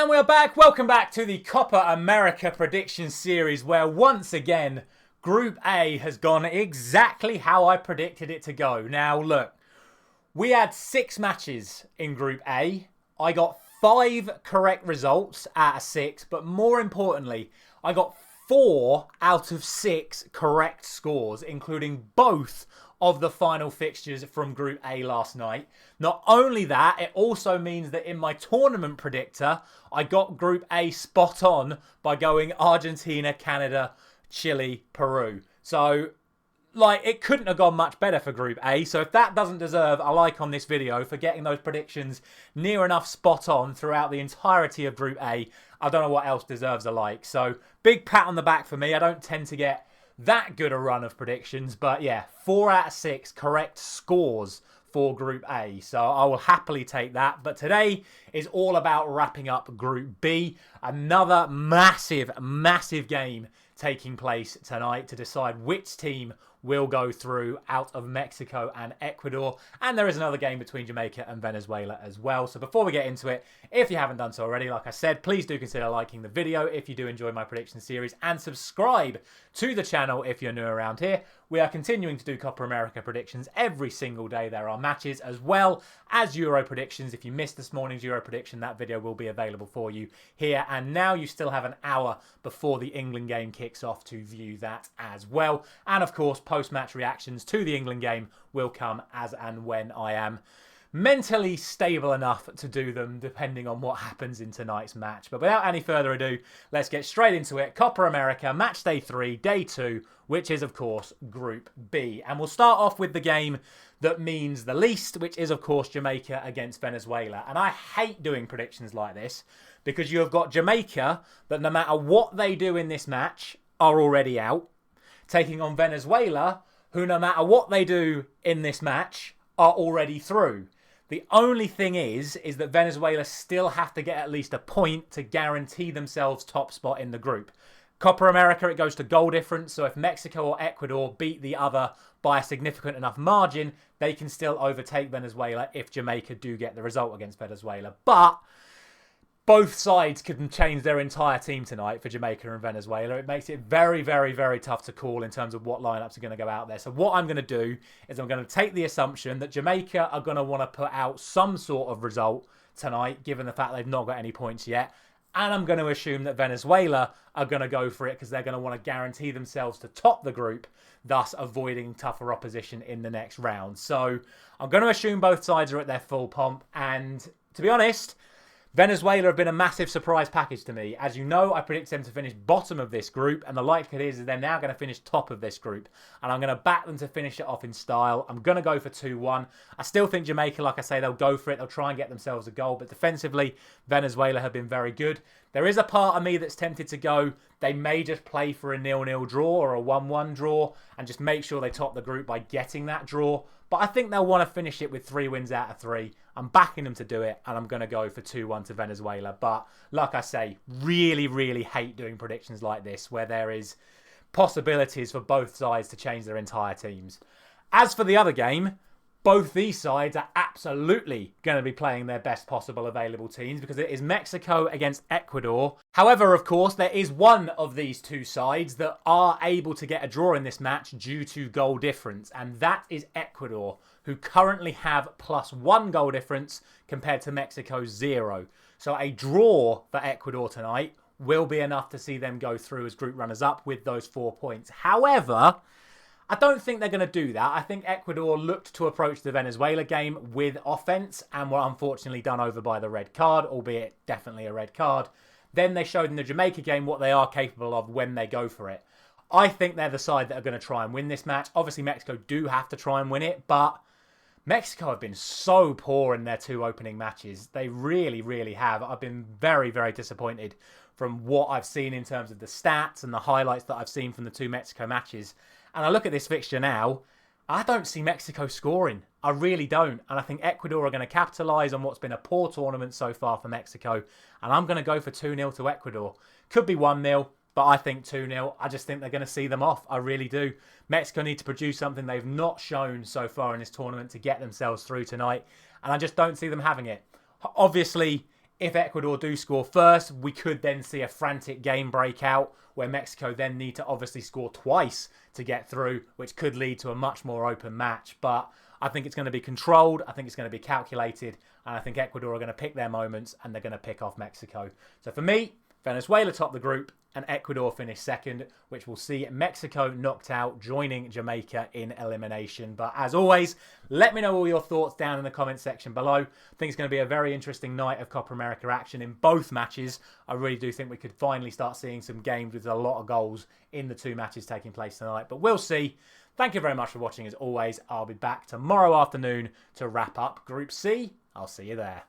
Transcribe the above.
And we're back. Welcome back to the Copa America prediction series, where once again, Group A has gone exactly how I predicted it to go. Now, look, we had 6 matches in Group A. I got 5 correct results out of 6, but more importantly, I got 4 out of 6 correct scores, including both of the final fixtures from Group A last night. Not only that, it also means that in my tournament predictor, I got Group A spot on by going Argentina, Canada, Chile, Peru. So, it couldn't have gone much better for Group A. So if that doesn't deserve a like on this video for getting those predictions near enough spot on throughout the entirety of Group A, I don't know what else deserves a like. So big pat on the back for me. I don't tend to get that good a run of predictions, but yeah, 4 out of 6 correct scores for Group A, so I will happily take that. But today is all about wrapping up Group B, another massive game taking place tonight to decide which team will go through out of Mexico and Ecuador. And there is another game between Jamaica and Venezuela as well. So before we get into it, if you haven't done so already, like I said, please do consider liking the video if you do enjoy my prediction series, and subscribe to the channel if you're new around here. We are continuing to do Copa America predictions every single day. There are matches as well as Euro predictions. If you missed this morning's Euro prediction, that video will be available for you here and now. You still have an hour before the England game kicks off to view that as well. And of course, post-match reactions to the England game will come as and when I am mentally stable enough to do them, depending on what happens in tonight's match. But without any further ado, let's get straight into it. Copa America, match day 3, day 2, which is, of course, Group B. And we'll start off with the game that means the least, which is, of course, Jamaica against Venezuela. And I hate doing predictions like this because you have got Jamaica that no matter what they do in this match are already out, taking on Venezuela, who no matter what they do in this match are already through. The only thing is that Venezuela still have to get at least a point to guarantee themselves top spot in the group. Copa America, it goes to goal difference, so if Mexico or Ecuador beat the other by a significant enough margin, they can still overtake Venezuela if Jamaica do get the result against Venezuela. But both sides could change their entire team tonight for Jamaica and Venezuela. It makes it very, very, very tough to call in terms of what lineups are going to go out there. So what I'm going to do is I'm going to take the assumption that Jamaica are going to want to put out some sort of result tonight, given the fact they've not got any points yet. And I'm going to assume that Venezuela are going to go for it because they're going to want to guarantee themselves to top the group, thus avoiding tougher opposition in the next round. So I'm going to assume both sides are at their full pomp. And to be honest, Venezuela have been a massive surprise package to me. As you know, I predict them to finish bottom of this group, and the likelihood is they're now going to finish top of this group. And I'm going to back them to finish it off in style. I'm going to go for 2-1. I still think Jamaica, like I say, they'll go for it. They'll try and get themselves a goal, but defensively, Venezuela have been very good. There is a part of me that's tempted to go, they may just play for a 0-0 draw or a 1-1 draw and just make sure they top the group by getting that draw. But I think they'll want to finish it with 3 wins out of 3. I'm backing them to do it, and I'm going to go for 2-1 to Venezuela. But like I say, really, really hate doing predictions like this where there is possibilities for both sides to change their entire teams. As for the other game, both these sides are absolutely going to be playing their best possible available teams because it is Mexico against Ecuador. However, of course, there is one of these two sides that are able to get a draw in this match due to goal difference, and that is Ecuador, who currently have +1 goal difference compared to Mexico's 0. So a draw for Ecuador tonight will be enough to see them go through as group runners-up with those 4 points. However, I don't think they're going to do that. I think Ecuador looked to approach the Venezuela game with offence and were unfortunately done over by the red card, albeit definitely a red card. Then they showed in the Jamaica game what they are capable of when they go for it. I think they're the side that are going to try and win this match. Obviously, Mexico do have to try and win it, but Mexico have been so poor in their 2 opening matches. They really, really have. I've been very, very disappointed from what I've seen in terms of the stats and the highlights that I've seen from the 2 Mexico matches. And I look at this fixture now, I don't see Mexico scoring. I really don't. And I think Ecuador are going to capitalise on what's been a poor tournament so far for Mexico. And I'm going to go for 2-0 to Ecuador. Could be 1-0, but I think 2-0. I just think they're going to see them off. I really do. Mexico need to produce something they've not shown so far in this tournament to get themselves through tonight. And I just don't see them having it. Obviously, If Ecuador do score first, we could then see a frantic game break out where Mexico then need to obviously score twice to get through, which could lead to a much more open match. But I think it's going to be controlled. I think it's going to be calculated. And I think Ecuador are going to pick their moments and they're going to pick off Mexico. So for me, Venezuela top the group and Ecuador finish second, which will see Mexico knocked out, joining Jamaica in elimination. But as always, let me know all your thoughts down in the comment section below. I think it's going to be a very interesting night of Copa America action in both matches. I really do think we could finally start seeing some games with a lot of goals in the two matches taking place tonight. But we'll see. Thank you very much for watching as always. I'll be back tomorrow afternoon to wrap up Group C. I'll see you there.